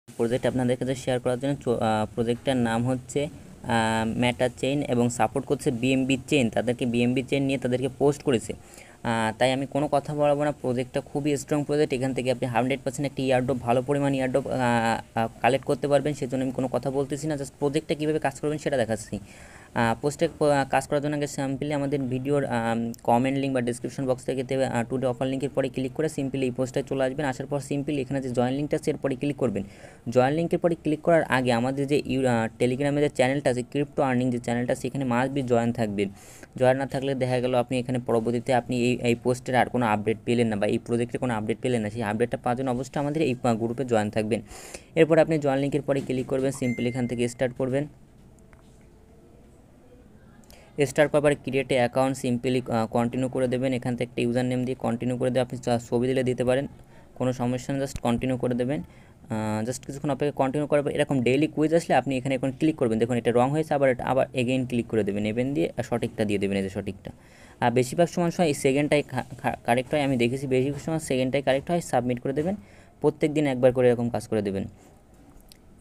Project আপনাদের কাছে share করার জন্য প্রজেক্টটার নাম হচ্ছে ম্যাটা চেইন এবং সাপোর্ট করছে বিএমবি চেইন। তাদেরকে বিএমবি চেইন নিয়ে তাদেরকে পোস্ট করেছে। তাই আমি কোনো কথা বলবো না। প্রজেক্টটা খুবই স্ট্রং প্রজেক্ট। এখান থেকে আপনি 100% একটি ইয়ারড্রপ, ভালো পরিমাণ ইয়ারড্রপ কালেক্ট করতে পারবেন। সেজন্য আমি কোনো কথা বলতেছি না, জাস্ট প্রজেক্টটা কীভাবে কাজ করবেন সেটা দেখাচ্ছি। পোস্টে কাজ করার জন্য আগে সিম্পলি আমাদের ভিডিওর কমেন্ট লিঙ্ক বা ডিসক্রিপশন বক্স থেকে টুডে অফার লিঙ্কের পরে ক্লিক করে সিম্পলি এই পোস্টে চলে আসবেন। আসার পর সিম্পলি এখানে যে জয়েন লিঙ্কটা আছে এরপরে ক্লিক করবেন। জয়েন লিঙ্কের পরে ক্লিক করার আগে আমাদের যে টেলিগ্রামে যে চ্যানেলটা আছে, ক্রিপ্টো আর্নিং যে চ্যানেলটা, সেখানে মাস্ট বি জয়েন থাকবেন। জয়েন না থাকলে দেখা গেল আপনি এখানে পরবর্তীতে আপনি এই পোস্টের আর কোনো আপডেট পেলেন না বা এই প্রজেক্টের কোনো আপডেট পেলেন না। সেই আপডেটটা পাওয়ার জন্য অবশ্যই আমাদের এই গ্রুপে জয়েন থাকবেন। এরপর আপনি জয়েন লিঙ্কের পরে ক্লিক করবেন, সিম্পলি এখান থেকে স্টার্ট করবেন। স্টার্ট করার পরে create a account simply continue করে দেবেন। এখান থেকে একটা ইউজার নেম দিয়ে কন্টিনিউ করে দেবেন। আপনি ছবি দিলে দিতে পারেন, কোনো সমস্যা নেই, জাস্ট কন্টিনিউ করে দেবেন। জাস্ট কিছুক্ষণ আপনাকে কন্টিনিউ করার পর এরকম ডেইলি কুইজ আসলে আপনি এখানে এখন ক্লিক করবেন। দেখুন এটা রং হয়েছে, আবার এগেইন ক্লিক করে দেবেন, এভেন দিয়ে সঠিকটা দিয়ে দেবেন, এই যে সঠিকটা। আর বেশিরভাগ সময় এই সেকেন্ডটাই কারেক্ট হয়, আমি দেখেছি বেশিরভাগ সময় সেকেন্ডটাই কারেক্ট হয়। সাবমিট করে দেবেন, প্রত্যেক দিন একবার করে এরকম কাজ করে দেবেন।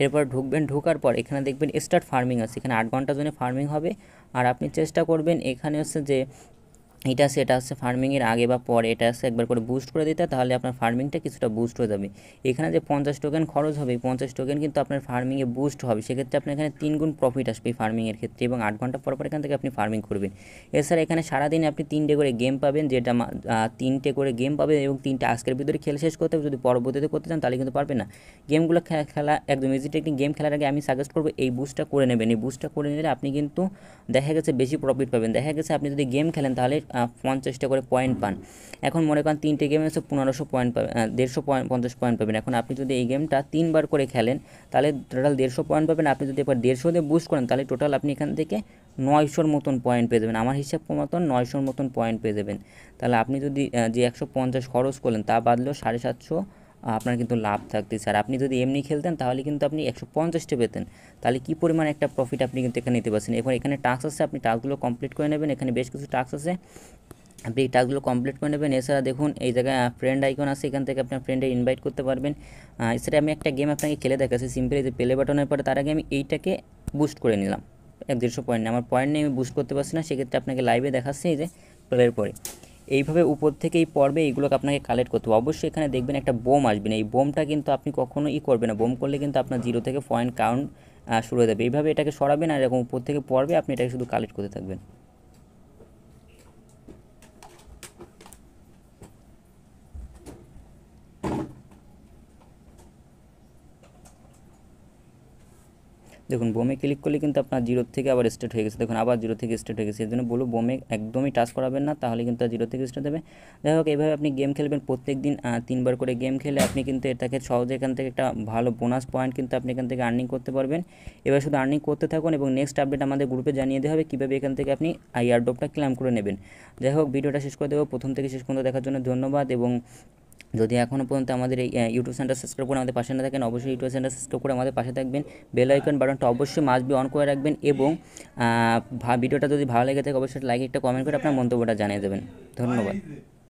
এরপর ঢুকবেন, ঢোকার পর এখানে দেখবেন স্টার্ট ফার্মিং আছে, এখানে 8 ঘন্টার জন্য ফার্মিং হবে। আর আপনি চেষ্টা করবেন এখানে হচ্ছে যে এটা হচ্ছে ফার্মিংয়ের আগে বা পরে এটা হচ্ছে একবার করে বুস্ট করে দিতে, তাহলে আপনার ফার্মিংটা কিছুটা বুস্ট হয়ে যাবে। এখানে যে 50 টোকেন খরচ হবে, 50 টোকেন কিন্তু আপনার ফার্মিংয়ে বুস্ট হবে। সেক্ষেত্রে আপনার এখানে 3 গুণ প্রফিট আসবে এই ফার্মিংয়ের ক্ষেত্রে, এবং 8 ঘন্টা পর এখান থেকে আপনি ফার্মিং করবেন। এছাড়া এখানে সারাদিনে আপনি 3টে করে গেম পাবেন, যেটা 3টে করে গেম পাবেন, এবং 3টে আজকের ভিতরে খেলে শেষ করতে হবে। যদি পরবর্তীতে করতে চান তাহলে কিন্তু পারবেন না। গেমগুলো খেলা একদম ইজি টেকনিক। গেম খেলার আগে আমি সাজেস্ট করবো এই বুস্টটা করে নেবেন। এই বুস্টটা করে নিলে আপনি কিন্তু দেখা গেছে বেশি প্রফিট পাবেন। দেখা গেছে আপনি যদি গেম খেলেন তাহলে 50টা করে পয়েন্ট পান। এখন মনে করেন 3টে গেমে হচ্ছে 1500 পয়েন্ট পাবেন, 150 পয়েন্ট পাবেন। এখন আপনি যদি এই গেমটা 3বার করে খেলেন তাহলে টোটাল 150 পয়েন্ট পাবেন। আপনি যদি এবার 150 দিয়ে বুস্ট করেন তাহলে টোটাল আপনি এখান থেকে 900-র মতন পয়েন্ট পেয়ে যাবেন। আমার হিসাব মতন 900-র মতন পয়েন্ট পেয়ে যাবেন। তাহলে আপনি যদি যে 150 খরচ করলেন তা বাদলেও 750 আপনার কিন্তু লাভ থাকতেছে। আর আপনি যদি এমনি খেলতেন তাহলে কিন্তু আপনি 150টা পেতেন। তাহলে কী পরিমাণ একটা প্রফিট আপনি কিন্তু এখানে নিতে পারছেন। এবার এখানে টাস্ক আছে, আপনি টাস্কগুলো কমপ্লিট করে নেবেন। এখানে বেশ কিছু টাস্ক আছে, আপনি এই টাস্কগুলো কমপ্লিট করে নেবেন। এছাড়া দেখুন এই জায়গায় ফ্রেন্ড আইকন আছে, এখান থেকে আপনার ফ্রেন্ডে ইনভাইট করতে পারবেন। এছাড়া আমি একটা গেম আপনাকে খেলে দেখাচ্ছি সিম্পলি, যে প্লে বাটনের পরে তার আগে আমি এইটাকে বুস্ট করে নিলাম। 150 পয়েন্ট, আমার পয়েন্ট নিয়ে আমি বুস্ট করতে পারছি না, সেক্ষেত্রে আপনাকে লাইভে দেখাচ্ছি। এই যে প্লের পরে এইভাবে উপর থেকে এই পর্বে এইগুলোকে আপনাকে কালেক্ট করতে হবে। অবশ্যই এখানে দেখবেন একটা বোম আসবে না, এই বোমটা কিন্তু আপনি কখনো করবেন না। বোম করলে কিন্তু আপনার 0 থেকে পয়েন্ট কাউন্ট শুরু হয়ে যাবে। এইভাবে এটাকে সরাবেন আর এরকম উপর থেকে পড়বে, আপনি এটাকে শুধু কালেক্ট করতে থাকবেন। দেখুন বোমে ক্লিক করলে কিন্তু আপনার 0 থেকে আবার স্টার্ট হয়ে গেছে। দেখুন আবার 0 থেকে স্টার্ট হয়ে গেছে। এর জন্য বলবো বোমে একদমই টাচ করাবেন না, তাহলে কিন্তু 0 থেকে স্টার্ট হবে। যাই হোক, এইভাবে আপনি গেম খেলবেন প্রত্যেক দিন 3বার করে গেম খেলে আপনি কিন্তু এটাকে সহজে এখান থেকে একটা ভালো বোনাস পয়েন্ট কিন্তু আপনি এখান থেকে আর্নিং করতে পারবেন। এবার শুধু আর্নিং করতে থাকুন, এবং নেক্সট আপডেট আমাদের গ্রুপে জানিয়ে দেওয়া হবে কীভাবে এখান থেকে আপনি এয়ারড্রপটা ক্লেম করে নেবেন। যাই হোক, ভিডিওটা শেষ করে দেবো। প্রথম থেকে শেষ পর্যন্ত দেখার জন্য ধন্যবাদ। এবং যদি এখনও পর্যন্ত আমাদের এই ইউটিউব চ্যানেলটা সাবস্ক্রাইব করে আমাদের পাশে না থাকেন, অবশ্যই ইউটিউব চ্যানেলটা সাবস্ক্রাইব করে আমাদের পাশে থাকবেন। বেল আইকন বাটনটা অবশ্যই মাস্ট বি অন করে রাখবেন, এবং ভিডিওটা যদি ভালো লেগে থাকে অবশ্যই লাইক একটা কমেন্ট করে আপনার মন্তব্যটা জানিয়ে দেবেন। ধন্যবাদ।